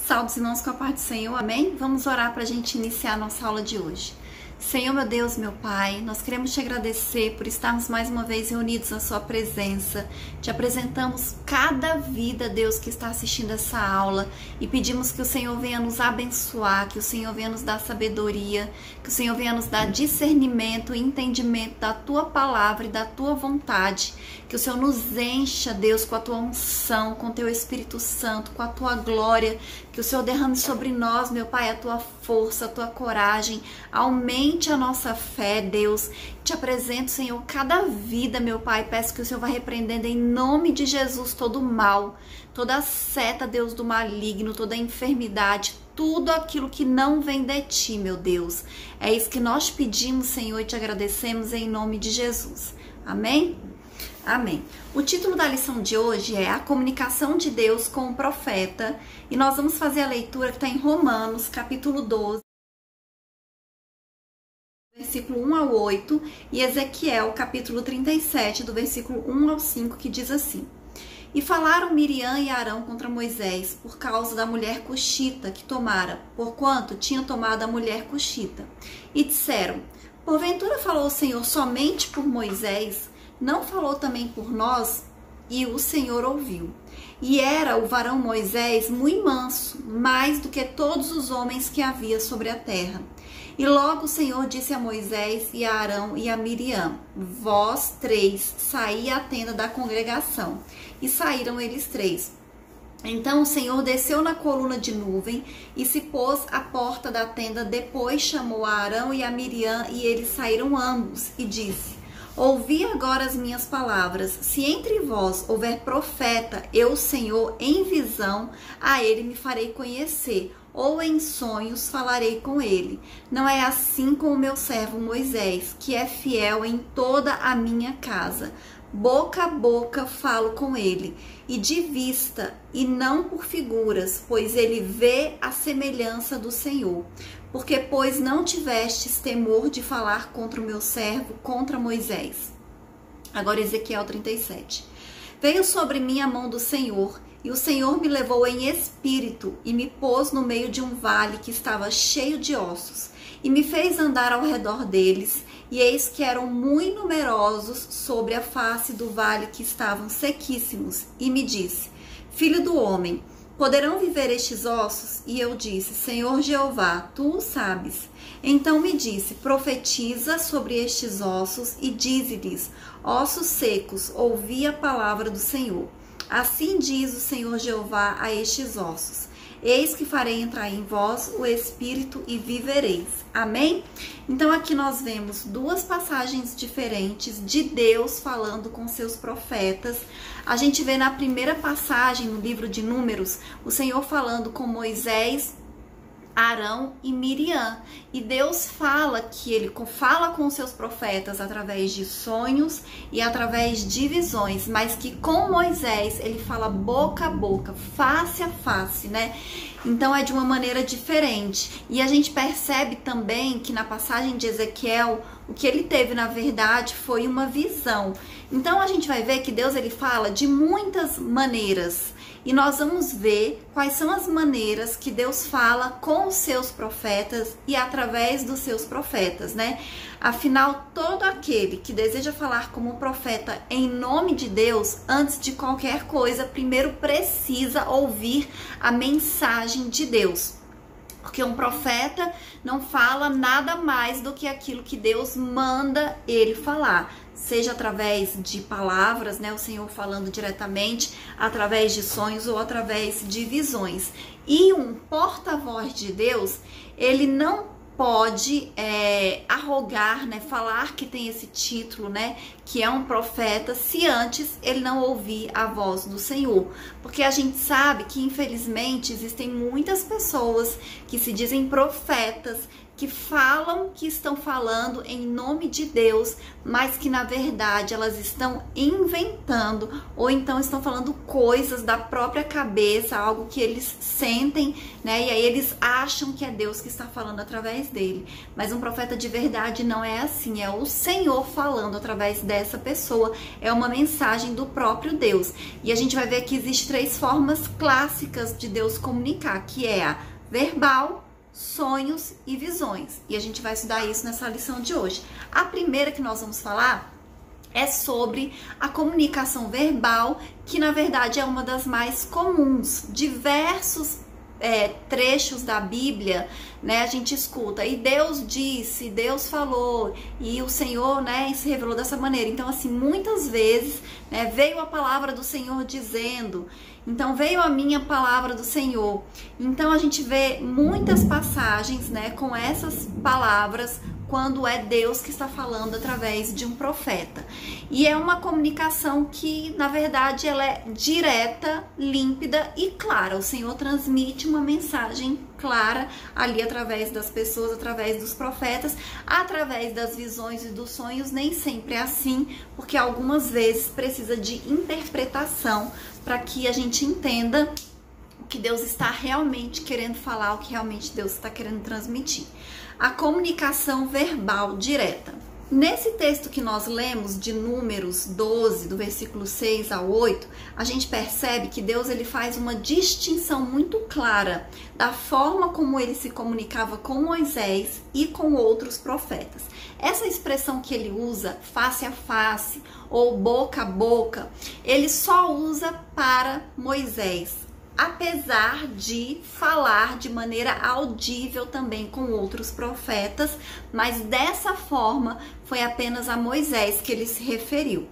Salve os irmãos com a paz do Senhor, amém? Vamos orar para a gente iniciar a nossa aula de hoje. Senhor, meu Deus, meu Pai, nós queremos te agradecer por estarmos mais uma vez reunidos na sua presença. Te apresentamos cada vida, Deus, que está assistindo essa aula e pedimos que o Senhor venha nos abençoar, que o Senhor venha nos dar sabedoria, que o Senhor venha nos dar discernimento e entendimento da tua palavra e da tua vontade, que o Senhor nos encha, Deus, com a tua unção, com o teu Espírito Santo, com a tua glória, que o Senhor derrame sobre nós, meu Pai, a tua força, a tua coragem, aumente a nossa fé, Deus. Te apresento, Senhor, cada vida, meu Pai, peço que o Senhor vá repreendendo em nome de Jesus todo o mal, toda a seta, Deus, do maligno, toda a enfermidade, tudo aquilo que não vem de ti, meu Deus. É isso que nós pedimos, Senhor, e te agradecemos em nome de Jesus. Amém? Amém. O título da lição de hoje é A Comunicação de Deus com o Profeta, e nós vamos fazer a leitura que está em Romanos, capítulo 12, versículo 1 ao 8, e Ezequiel, capítulo 37, do versículo 1 ao 5, que diz assim: E falaram Miriam e Arão contra Moisés por causa da mulher cuxita que tomara, porquanto tinha tomado a mulher cuxita. E disseram: Porventura falou o Senhor somente por Moisés? Não falou também por nós? E o Senhor ouviu. E era o varão Moisés muito manso, mais do que todos os homens que havia sobre a terra. E logo o Senhor disse a Moisés e a Arão e a Miriam: Vós três, saí à tenda da congregação. E saíram eles três. Então o Senhor desceu na coluna de nuvem e se pôs à porta da tenda. Depois chamou a Arão e a Miriam, e eles saíram ambos, e disse: Ouvi agora as minhas palavras. Se entre vós houver profeta, eu, Senhor, em visão, a ele me farei conhecer, ou em sonhos falarei com ele. Não é assim com o meu servo Moisés, que é fiel em toda a minha casa. Boca a boca falo com ele, e de vista, e não por figuras, pois ele vê a semelhança do Senhor. Porque, pois, não tivestes temor de falar contra o meu servo, contra Moisés. Agora Ezequiel 37. Veio sobre mim a mão do Senhor, e o Senhor me levou em espírito, e me pôs no meio de um vale que estava cheio de ossos, e me fez andar ao redor deles, e eis que eram muito numerosos sobre a face do vale, que estavam sequíssimos. E me disse: Filho do homem, poderão viver estes ossos? E eu disse: Senhor Jeová, tu o sabes. Então me disse: Profetiza sobre estes ossos e dize-lhes: Ossos secos, ouvi a palavra do Senhor. Assim diz o Senhor Jeová a estes ossos: Eis que farei entrar em vós o Espírito e vivereis. Amém? Então aqui nós vemos duas passagens diferentes de Deus falando com seus profetas. A gente vê na primeira passagem, no livro de Números, o Senhor falando com Moisés, Arão e Miriam. E Deus fala que ele fala com seus profetas através de sonhos e através de visões, mas que com Moisés ele fala boca a boca, face a face, né? Então é de uma maneira diferente. E a gente percebe também que na passagem de Ezequiel, o que ele teve na verdade foi uma visão. Então a gente vai ver que Deus ele fala de muitas maneiras. E nós vamos ver quais são as maneiras que Deus fala com os seus profetas e através dos seus profetas, né? Afinal, todo aquele que deseja falar como profeta em nome de Deus, antes de qualquer coisa, primeiro precisa ouvir a mensagem de Deus. Porque um profeta não fala nada mais do que aquilo que Deus manda ele falar. Seja através de palavras, né, o Senhor falando diretamente, através de sonhos ou através de visões. E um porta-voz de Deus, ele não pode arrogar, né, falar que tem esse título, né, que é um profeta, se antes ele não ouvir a voz do Senhor. Porque a gente sabe que, infelizmente, existem muitas pessoas que se dizem profetas, que falam que estão falando em nome de Deus, mas que na verdade elas estão inventando, ou então estão falando coisas da própria cabeça, algo que eles sentem, né? E aí eles acham que é Deus que está falando através dele. Mas um profeta de verdade não é assim, é o Senhor falando através dessa pessoa, é uma mensagem do próprio Deus. E a gente vai ver que existem 3 formas clássicas de Deus comunicar, que é a verbal, sonhos e visões. E a gente vai estudar isso nessa lição de hoje. A primeira que nós vamos falar é sobre a comunicação verbal, que na verdade é uma das mais comuns. Diversos trechos da Bíblia, né, a gente escuta, e Deus disse, Deus falou, e o Senhor, né, se revelou dessa maneira. Então, assim, muitas vezes, né, veio a palavra do Senhor dizendo, então veio a minha palavra do Senhor. Então a gente vê muitas passagens, né, com essas palavras, quando é Deus que está falando através de um profeta. E é uma comunicação que, na verdade, ela é direta, límpida e clara. O Senhor transmite uma mensagem clara ali através das pessoas, através dos profetas, através das visões e dos sonhos. Nem sempre é assim, porque algumas vezes precisa de interpretação para que a gente entenda o que Deus está realmente querendo falar, o que realmente Deus está querendo transmitir. A comunicação verbal direta. Nesse texto que nós lemos de Números 12, do versículo 6 ao 8, a gente percebe que Deus ele faz uma distinção muito clara da forma como ele se comunicava com Moisés e com outros profetas. Essa expressão que ele usa, face a face ou boca a boca, ele só usa para Moisés, apesar de falar de maneira audível também com outros profetas, mas dessa forma foi apenas a Moisés que ele se referiu.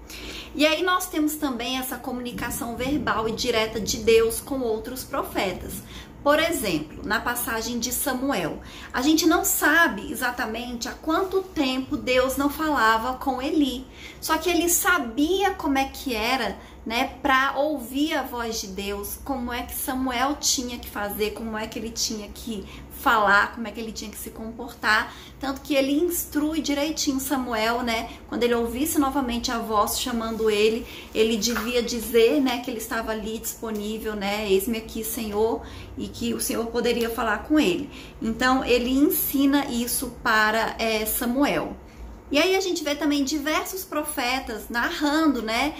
E aí nós temos também essa comunicação verbal e direta de Deus com outros profetas. Por exemplo, na passagem de Samuel, a gente não sabe exatamente há quanto tempo Deus não falava com Eli, só que ele sabia como é que era, né, para ouvir a voz de Deus, como é que Samuel tinha que fazer, como é que ele tinha que falar, como é que ele tinha que se comportar, tanto que ele instrui direitinho Samuel, né, quando ele ouvisse novamente a voz chamando ele, ele devia dizer, né, que ele estava ali disponível, né, eis-me aqui, Senhor, e que o Senhor poderia falar com ele. Então ele ensina isso para Samuel. E aí a gente vê também diversos profetas narrando, né,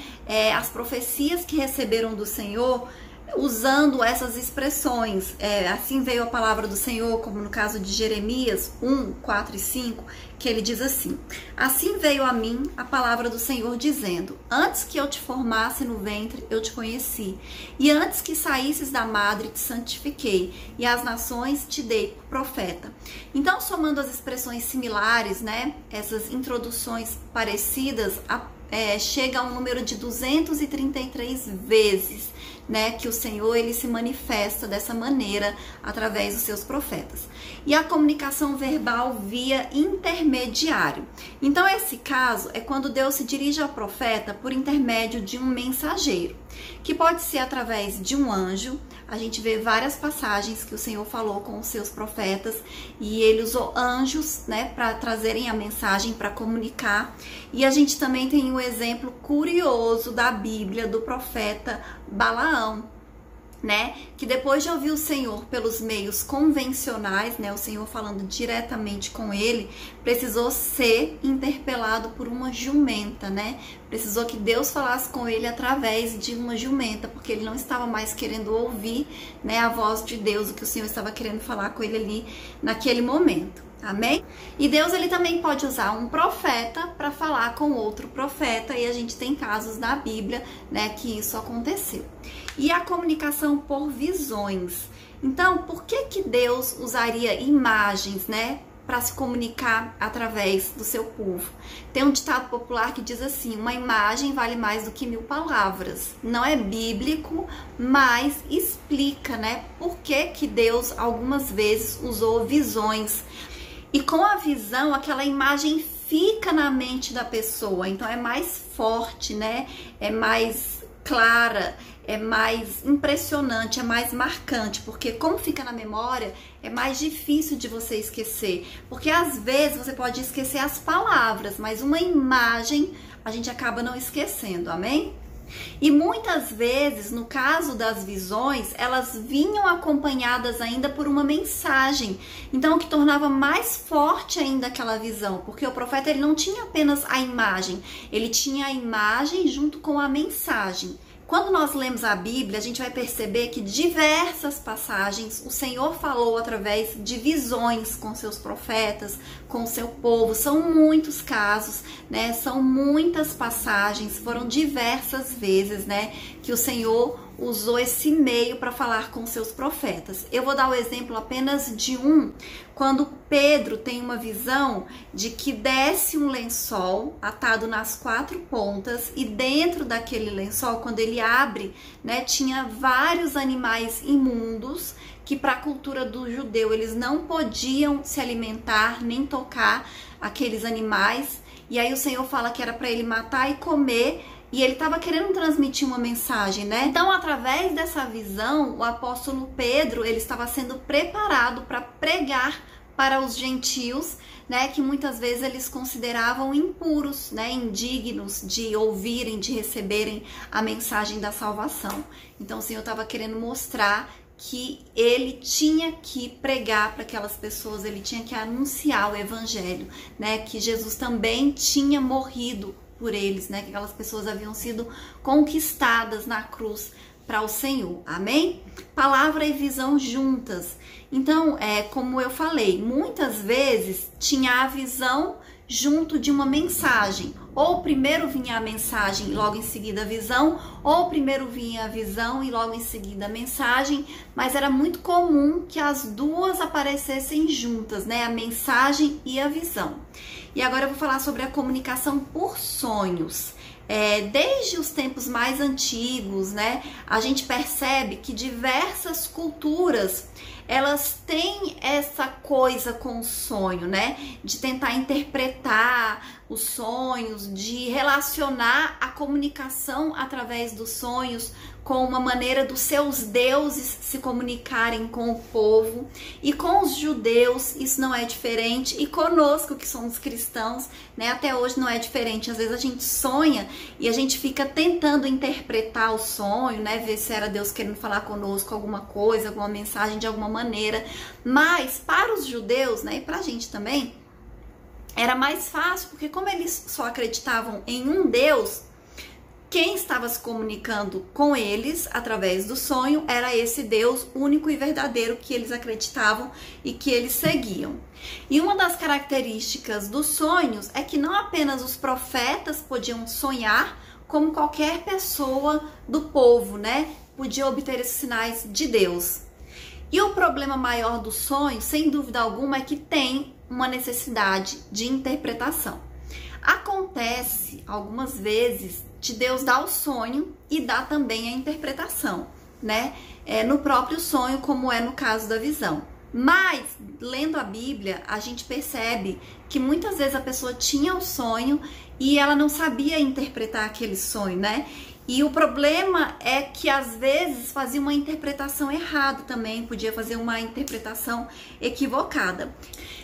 as profecias que receberam do Senhor, usando essas expressões. Assim veio a palavra do Senhor, como no caso de Jeremias 1, 4 e 5, que ele diz assim: assim veio a mim a palavra do Senhor dizendo, antes que eu te formasse no ventre, eu te conheci, e antes que saísses da madre, te santifiquei, e as nações te dei por profeta. Então, somando as expressões similares, né, essas introduções parecidas, chega a um número de 233 vezes, né, que o Senhor ele se manifesta dessa maneira através dos seus profetas. E a comunicação verbal via intermediário. Então esse caso é quando Deus se dirige ao profeta por intermédio de um mensageiro, que pode ser através de um anjo. A gente vê várias passagens que o Senhor falou com os seus profetas e ele usou anjos, né, para trazerem a mensagem, para comunicar. E a gente também tem um exemplo curioso da Bíblia do profeta Balaão, né, que depois de ouvir o Senhor pelos meios convencionais, né, o Senhor falando diretamente com ele, precisou ser interpelado por uma jumenta, né, precisou que Deus falasse com ele através de uma jumenta, porque ele não estava mais querendo ouvir, né, a voz de Deus, o que o Senhor estava querendo falar com ele ali naquele momento. Amém? E Deus ele também pode usar um profeta para falar com outro profeta, e a gente tem casos na Bíblia, né, que isso aconteceu. E a comunicação por visões. Então, por que Deus usaria imagens, né, para se comunicar através do seu povo? Tem um ditado popular que diz assim: uma imagem vale mais do que 1000 palavras. Não é bíblico, mas explica, né, por que Deus algumas vezes usou visões. E com a visão, aquela imagem fica na mente da pessoa, então é mais forte, né? É mais clara, é mais impressionante, é mais marcante, porque como fica na memória, é mais difícil de você esquecer, porque às vezes você pode esquecer as palavras, mas uma imagem a gente acaba não esquecendo, amém? E muitas vezes, no caso das visões, elas vinham acompanhadas ainda por uma mensagem. Então, o que tornava mais forte ainda aquela visão, porque o profeta ele não tinha apenas a imagem, ele tinha a imagem junto com a mensagem. Quando nós lemos a Bíblia, a gente vai perceber que diversas passagens o Senhor falou através de visões com seus profetas, com o seu povo. São muitos casos, né? São muitas passagens, foram diversas vezes, né, que o Senhor usou esse meio para falar com seus profetas. Eu vou dar o exemplo apenas de um, quando Pedro tem uma visão de que desce um lençol atado nas 4 pontas e dentro daquele lençol, quando ele abre, né, tinha vários animais imundos que para a cultura do judeu eles não podiam se alimentar nem tocar aqueles animais. E aí o Senhor fala que era para ele matar e comer. E ele estava querendo transmitir uma mensagem, né? Então, através dessa visão, o apóstolo Pedro, ele estava sendo preparado para pregar para os gentios, né? Que muitas vezes eles consideravam impuros, né? Indignos de ouvirem, de receberem a mensagem da salvação. Então, o Senhor estava querendo mostrar que ele tinha que pregar para aquelas pessoas, ele tinha que anunciar o evangelho, né? Que Jesus também tinha morrido por eles, né? Que aquelas pessoas haviam sido conquistadas na cruz para o Senhor, amém? Palavra e visão juntas. Então, como eu falei, muitas vezes tinha a visão junto de uma mensagem. Ou primeiro vinha a mensagem e logo em seguida a visão, ou primeiro vinha a visão e logo em seguida a mensagem, mas era muito comum que as duas aparecessem juntas, né? A mensagem e a visão. E agora eu vou falar sobre a comunicação por sonhos. Desde os tempos mais antigos, né, a gente percebe que diversas culturas elas têm essa coisa com o sonho, né, de tentar interpretar os sonhos, de relacionar a comunicação através dos sonhos com uma maneira dos seus deuses se comunicarem com o povo. E com os judeus isso não é diferente, e conosco que somos cristãos, né, até hoje não é diferente. Às vezes a gente sonha e a gente fica tentando interpretar o sonho, né, ver se era Deus querendo falar conosco alguma coisa, alguma mensagem de alguma maneira. Mas para os judeus, né, e pra gente também, era mais fácil, porque como eles só acreditavam em um Deus, quem estava se comunicando com eles através do sonho era esse Deus único e verdadeiro que eles acreditavam e que eles seguiam. E uma das características dos sonhos é que não apenas os profetas podiam sonhar, como qualquer pessoa do povo, né, podia obter esses sinais de Deus. E o problema maior do sonho, sem dúvida alguma, é que tem uma necessidade de interpretação. Acontece algumas vezes de Deus dar o sonho e dar também a interpretação, né? No próprio sonho, como é no caso da visão. Mas, lendo a Bíblia, a gente percebe que muitas vezes a pessoa tinha o sonho e ela não sabia interpretar aquele sonho, né? E o problema é que às vezes fazia uma interpretação errada também, podia fazer uma interpretação equivocada.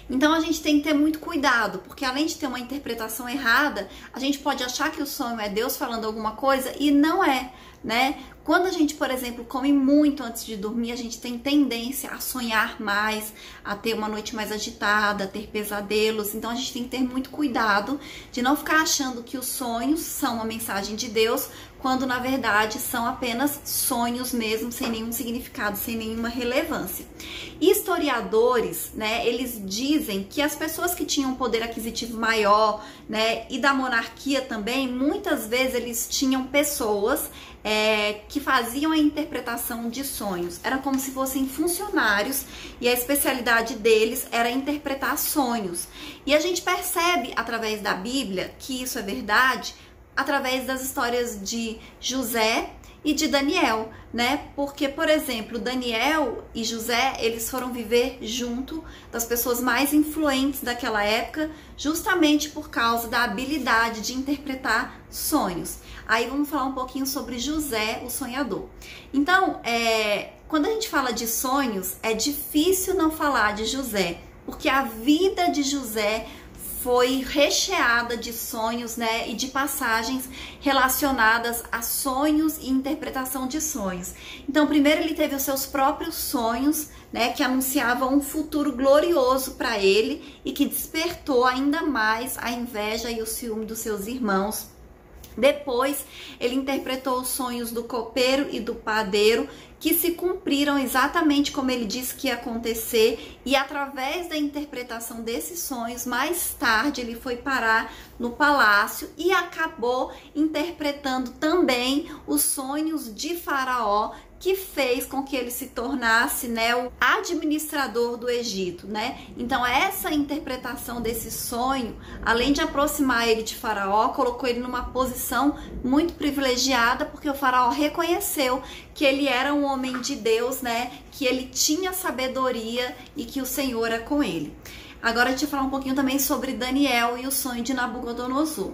Então a gente tem que ter muito cuidado, porque além de ter uma interpretação errada, a gente pode achar que o sonho é Deus falando alguma coisa e não é, né? Quando a gente, por exemplo, come muito antes de dormir, a gente tem tendência a sonhar mais, a ter uma noite mais agitada, a ter pesadelos. Então a gente tem que ter muito cuidado de não ficar achando que os sonhos são uma mensagem de Deus, quando na verdade são apenas sonhos mesmo, sem nenhum significado, sem nenhuma relevância. Historiadores, né, eles dizem que as pessoas que tinham um poder aquisitivo maior, né, e da monarquia também, muitas vezes eles tinham pessoas que faziam a interpretação de sonhos. Era como se fossem funcionários e a especialidade deles era interpretar sonhos. E a gente percebe através da Bíblia que isso é verdade, através das histórias de José e de Daniel, né? Porque, por exemplo, Daniel e José, eles foram viver junto das pessoas mais influentes daquela época, justamente por causa da habilidade de interpretar sonhos. Aí vamos falar um pouquinho sobre José, o sonhador. Então, quando a gente fala de sonhos, é difícil não falar de José, porque a vida de José foi recheada de sonhos, né, e de passagens relacionadas a sonhos e interpretação de sonhos. Então, primeiro ele teve os seus próprios sonhos, né, que anunciavam um futuro glorioso para ele e que despertou ainda mais a inveja e o ciúme dos seus irmãos. Depois, ele interpretou os sonhos do copeiro e do padeiro, que se cumpriram exatamente como ele disse que ia acontecer, e através da interpretação desses sonhos, mais tarde ele foi parar no palácio e acabou interpretando também os sonhos de Faraó, que fez com que ele se tornasse, né, o administrador do Egito, né? Então essa interpretação desse sonho, além de aproximar ele de Faraó, colocou ele numa posição muito privilegiada, porque o Faraó reconheceu que ele era um homem de Deus, né? Que ele tinha sabedoria e que o Senhor era com ele. Agora a gente vai falar um pouquinho também sobre Daniel e o sonho de Nabucodonosor,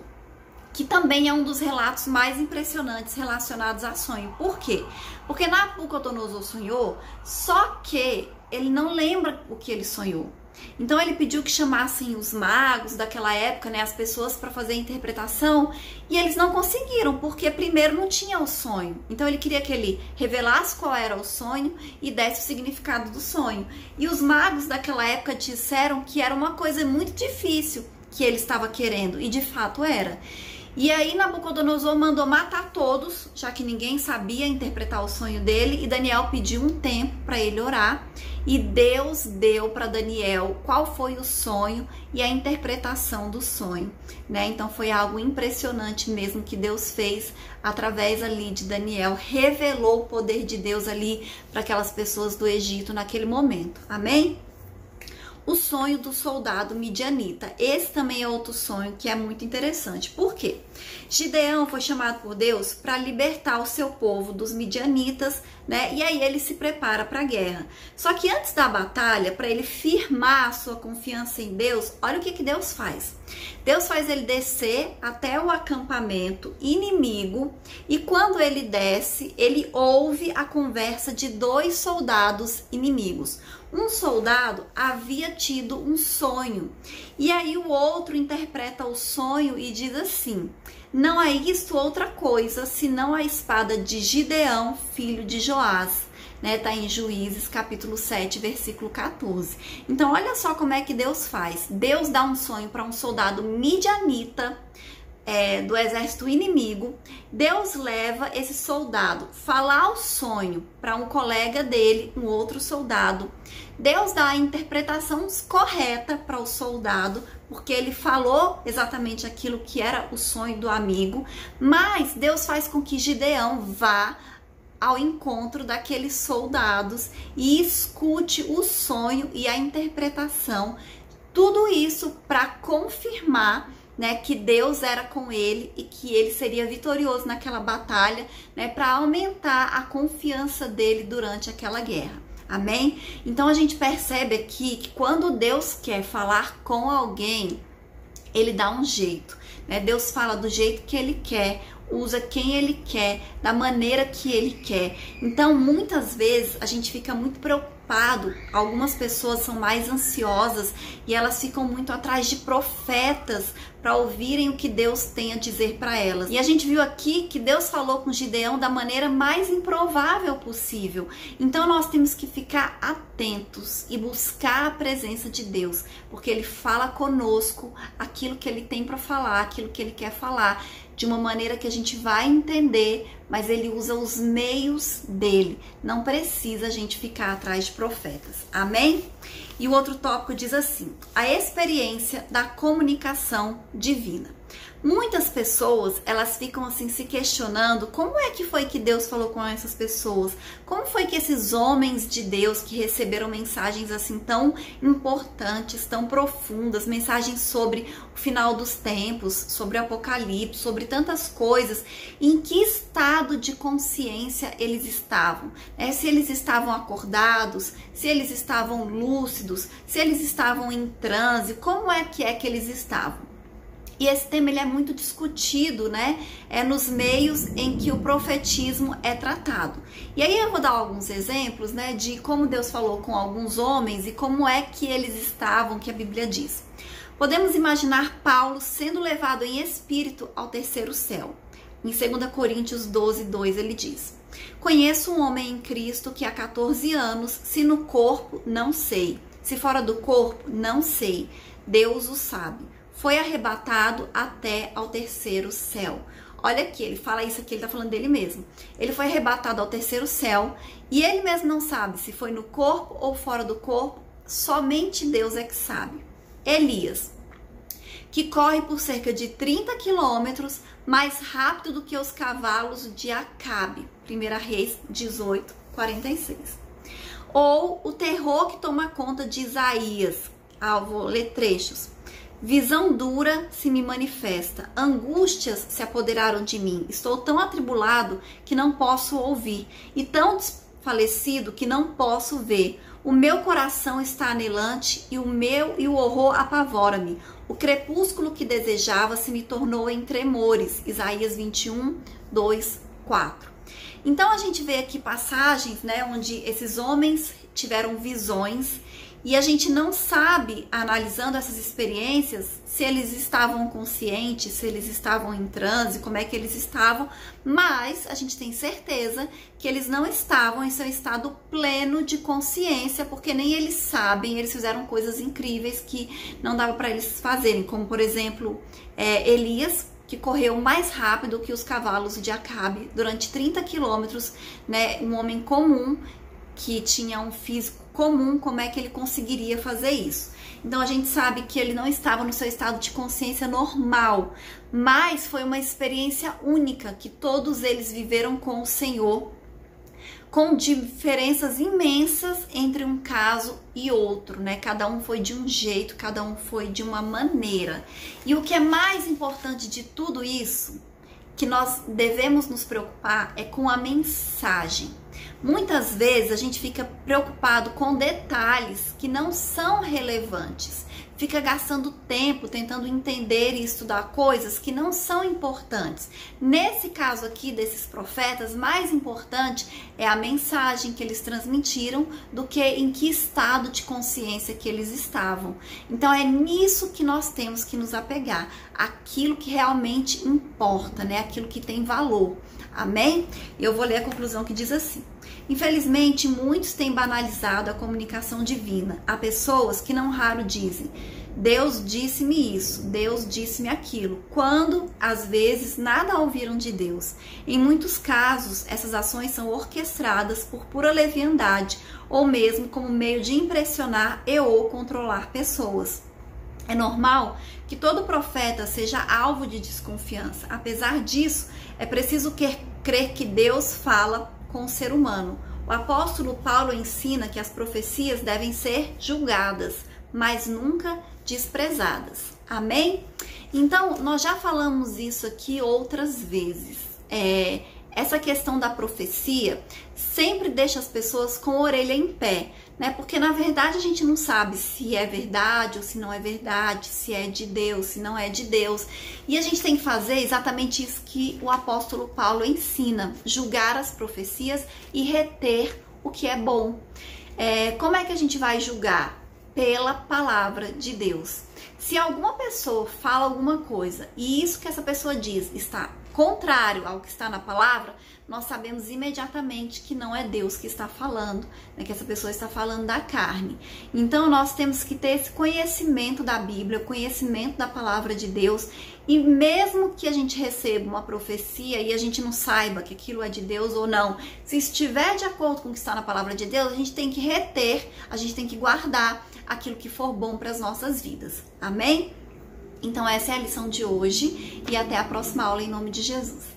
que também é um dos relatos mais impressionantes relacionados a sonho. Por quê? Porque Nabucodonosor sonhou, só que ele não lembra o que ele sonhou. Então ele pediu que chamassem os magos daquela época, né, as pessoas para fazer a interpretação, e eles não conseguiram, porque primeiro não tinha o sonho. Então ele queria que ele revelasse qual era o sonho e desse o significado do sonho. E os magos daquela época disseram que era uma coisa muito difícil que ele estava querendo, e de fato era. E aí Nabucodonosor mandou matar todos, já que ninguém sabia interpretar o sonho dele, e Daniel pediu um tempo para ele orar, e Deus deu para Daniel qual foi o sonho e a interpretação do sonho, né? Então foi algo impressionante mesmo que Deus fez através ali de Daniel, revelou o poder de Deus ali para aquelas pessoas do Egito naquele momento. Amém? O sonho do soldado midianita. Esse também é outro sonho que é muito interessante. Por quê? Gideão foi chamado por Deus para libertar o seu povo dos midianitas, né? E aí ele se prepara para a guerra. Só que antes da batalha, para ele firmar a sua confiança em Deus, olha o que Deus faz. Deus faz ele descer até o acampamento inimigo, e quando ele desce, ele ouve a conversa de dois soldados inimigos. Um soldado havia tido um sonho, e aí o outro interpreta o sonho e diz assim: não é isto outra coisa, senão a espada de Gideão, filho de Joás. Né, tá em Juízes, capítulo 7, versículo 14. Então, olha só como é que Deus faz. Deus dá um sonho para um soldado midianita, do exército inimigo. Deus leva esse soldado falar o sonho para um colega dele, um outro soldado. Deus dá a interpretação correta para o soldado, porque ele falou exatamente aquilo que era o sonho do amigo, mas Deus faz com que Gideão vá ao encontro daqueles soldados e escute o sonho e a interpretação. Tudo isso para confirmar, né, que Deus era com ele e que ele seria vitorioso naquela batalha, né, para aumentar a confiança dele durante aquela guerra. Amém? Então a gente percebe aqui que quando Deus quer falar com alguém, ele dá um jeito, né? Deus fala do jeito que ele quer, usa quem ele quer, da maneira que ele quer. Então, muitas vezes a gente fica muito preocupado. Algumas pessoas são mais ansiosas e elas ficam muito atrás de profetas para ouvirem o que Deus tem a dizer para elas. E a gente viu aqui que Deus falou com Gideão da maneira mais improvável possível. Então nós temos que ficar atentos e buscar a presença de Deus, porque ele fala conosco aquilo que ele tem para falar, aquilo que ele quer falar, de uma maneira que a gente vai entender, mas ele usa os meios dele. Não precisa a gente ficar atrás de profetas. Amém? E o outro tópico diz assim: a experiência da comunicação divina. Muitas pessoas, elas ficam assim se questionando como é que foi que Deus falou com essas pessoas? Como foi que esses homens de Deus que receberam mensagens assim tão importantes, tão profundas, mensagens sobre o final dos tempos, sobre o Apocalipse, sobre tantas coisas, em que estado de consciência eles estavam? Se eles estavam acordados, se eles estavam lúcidos, se eles estavam em transe, como é que eles estavam? E esse tema ele é muito discutido, né? Nos meios em que o profetismo é tratado. E aí eu vou dar alguns exemplos, né, de como Deus falou com alguns homens e como é que eles estavam, que a Bíblia diz. Podemos imaginar Paulo sendo levado em espírito ao terceiro céu. Em 2 Coríntios 12:2 ele diz: conheço um homem em Cristo que há 14 anos, se no corpo, não sei. Se fora do corpo, não sei. Deus o sabe. Foi arrebatado até ao terceiro céu. Olha aqui, ele fala isso aqui, ele tá falando dele mesmo. Ele foi arrebatado ao terceiro céu e ele mesmo não sabe se foi no corpo ou fora do corpo, somente Deus é que sabe. Elias, que corre por cerca de 30 quilômetros mais rápido do que os cavalos de Acabe. 1 Reis 18:46. Ou o terror que toma conta de Isaías. Vou ler trechos. Visão dura se me manifesta, angústias se apoderaram de mim. Estou tão atribulado que não posso ouvir, e tão desfalecido que não posso ver. O meu coração está anelante e o horror apavora-me. O crepúsculo que desejava se me tornou em tremores. Isaías 21:2-4. Então a gente vê aqui passagens, né, onde esses homens tiveram visões. E a gente não sabe, analisando essas experiências, se eles estavam conscientes, se eles estavam em transe, como é que eles estavam, mas a gente tem certeza que eles não estavam em seu estado pleno de consciência, porque nem eles sabem, eles fizeram coisas incríveis que não dava para eles fazerem, como por exemplo, Elias, que correu mais rápido que os cavalos de Acabe durante 30 quilômetros, né, um homem comum, que tinha um físico comum, como é que ele conseguiria fazer isso? Então a gente sabe que ele não estava no seu estado de consciência normal, mas foi uma experiência única que todos eles viveram com o Senhor, com diferenças imensas entre um caso e outro, né? Cada um foi de um jeito, cada um foi de uma maneira. E o que é mais importante de tudo isso, que nós devemos nos preocupar, é com a mensagem. Muitas vezes a gente fica preocupado com detalhes que não são relevantes, fica gastando tempo tentando entender e estudar coisas que não são importantes. Nesse caso aqui desses profetas, mais importante é a mensagem que eles transmitiram do que em que estado de consciência que eles estavam. Então é nisso que nós temos que nos apegar, aquilo que realmente importa, né? Aquilo que tem valor. Amém? Eu vou ler a conclusão que diz assim: infelizmente, muitos têm banalizado a comunicação divina. Há pessoas que não raro dizem: Deus disse-me isso, Deus disse-me aquilo, quando, às vezes, nada ouviram de Deus. Em muitos casos, essas ações são orquestradas por pura leviandade, ou mesmo como meio de impressionar e ou controlar pessoas. É normal que todo profeta seja alvo de desconfiança. Apesar disso, é preciso crer que Deus fala com o ser humano. O apóstolo Paulo ensina que as profecias devem ser julgadas, mas nunca desprezadas. Amém? Então, nós já falamos isso aqui outras vezes. Essa questão da profecia sempre deixa as pessoas com a orelha em pé, né? Porque na verdade a gente não sabe se é verdade ou se não é verdade, se é de Deus, se não é de Deus. E a gente tem que fazer exatamente isso que o apóstolo Paulo ensina: julgar as profecias e reter o que é bom. Como é que a gente vai julgar? Pela palavra de Deus. Se alguma pessoa fala alguma coisa e isso que essa pessoa diz está contrário ao que está na palavra, nós sabemos imediatamente que não é Deus que está falando, né, que essa pessoa está falando da carne. Então nós temos que ter esse conhecimento da Bíblia, o conhecimento da palavra de Deus, e mesmo que a gente receba uma profecia e a gente não saiba que aquilo é de Deus ou não, se estiver de acordo com o que está na palavra de Deus, a gente tem que reter, a gente tem que guardar aquilo que for bom para as nossas vidas. Amém? Então essa é a lição de hoje e até a próxima aula em nome de Jesus.